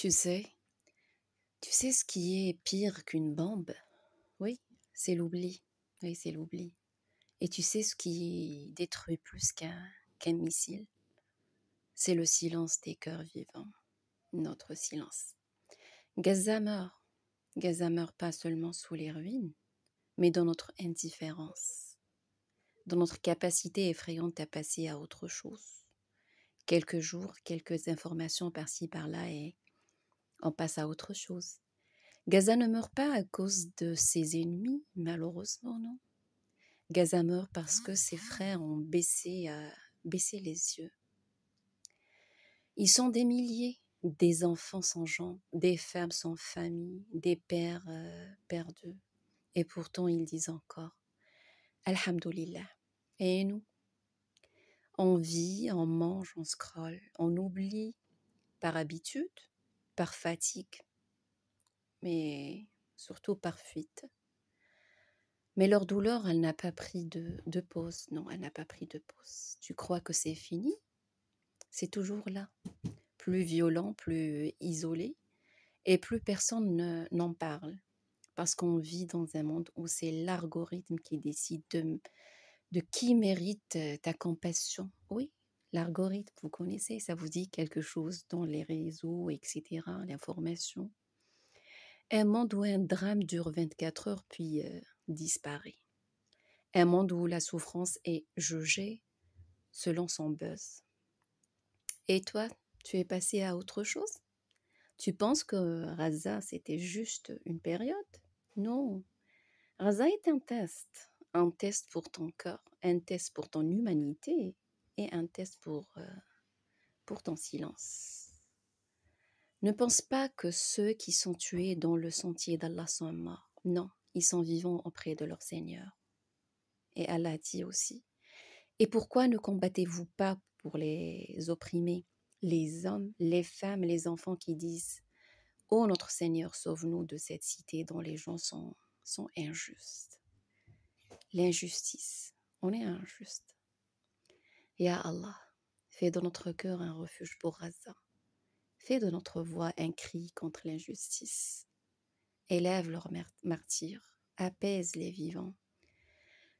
Tu sais, tu sais ce qui est pire qu'une bombe? Oui, c'est l'oubli. Oui, c'est l'oubli. Et tu sais ce qui détruit plus qu'un missile? C'est le silence des cœurs vivants, notre silence. Gaza meurt. Gaza meurt pas seulement sous les ruines, mais dans notre indifférence, dans notre capacité effrayante à passer à autre chose. Quelques jours, quelques informations par-ci par-là et on passe à autre chose. Gaza ne meurt pas à cause de ses ennemis, malheureusement, non. Gaza meurt parce que ses frères ont baissé les yeux. Ils sont des milliers, des enfants sans jambes, des femmes sans famille, des pères perdus. Et pourtant, ils disent encore Alhamdulillah. Et nous, on vit, on mange, on scrolle, on oublie par habitude, par fatigue, mais surtout par fuite. Mais leur douleur, elle n'a pas pris de pause. Non, elle n'a pas pris de pause. Tu crois que c'est fini? C'est toujours là. Plus violent, plus isolé. Et plus personne n'en parle. Parce qu'on vit dans un monde où c'est l'algorithme qui décide de qui mérite ta compassion. Oui, l'algorithme, vous connaissez, ça vous dit quelque chose dans les réseaux, etc., l'information. Un monde où un drame dure 24 heures puis disparaît. Un monde où la souffrance est jugée selon son buzz. Et toi, tu es passé à autre chose? Tu penses que Raza, c'était juste une période? Non. Raza est un test. Un test pour ton cœur, un test pour ton humanité et un test pour ton silence. Ne pense pas que ceux qui sont tués dans le sentier d'Allah sont morts. Non, ils sont vivants auprès de leur Seigneur. Et Allah dit aussi, et pourquoi ne combattez-vous pas pour les opprimés, les hommes, les femmes, les enfants qui disent ô notre Seigneur, sauve-nous de cette cité dont les gens sont injustes. L'injustice, on est injuste. Ya Allah, fais de notre cœur un refuge pour Gaza. Fais de notre voix un cri contre l'injustice. Élève leurs martyrs, apaise les vivants.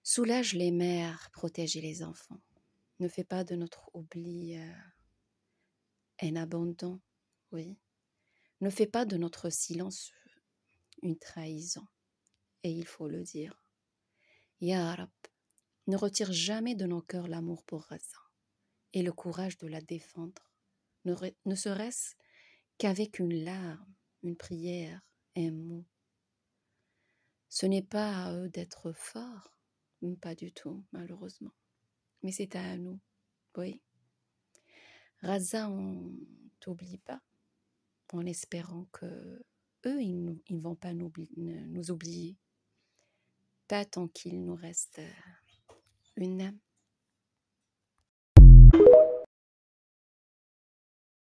Soulage les mères, protège les enfants. Ne fais pas de notre oubli un abandon, oui. Ne fais pas de notre silence une trahison. Et il faut le dire. Ya Rab, ne retire jamais de nos cœurs l'amour pour Gaza et le courage de la défendre, ne serait-ce qu'avec une larme, une prière, un mot. Ce n'est pas à eux d'être forts, pas du tout, malheureusement. Mais c'est à nous, oui. Gaza, on t'oublie pas, en espérant que eux, ils ne vont pas nous oublier. Pas tant qu'il nous reste une âme.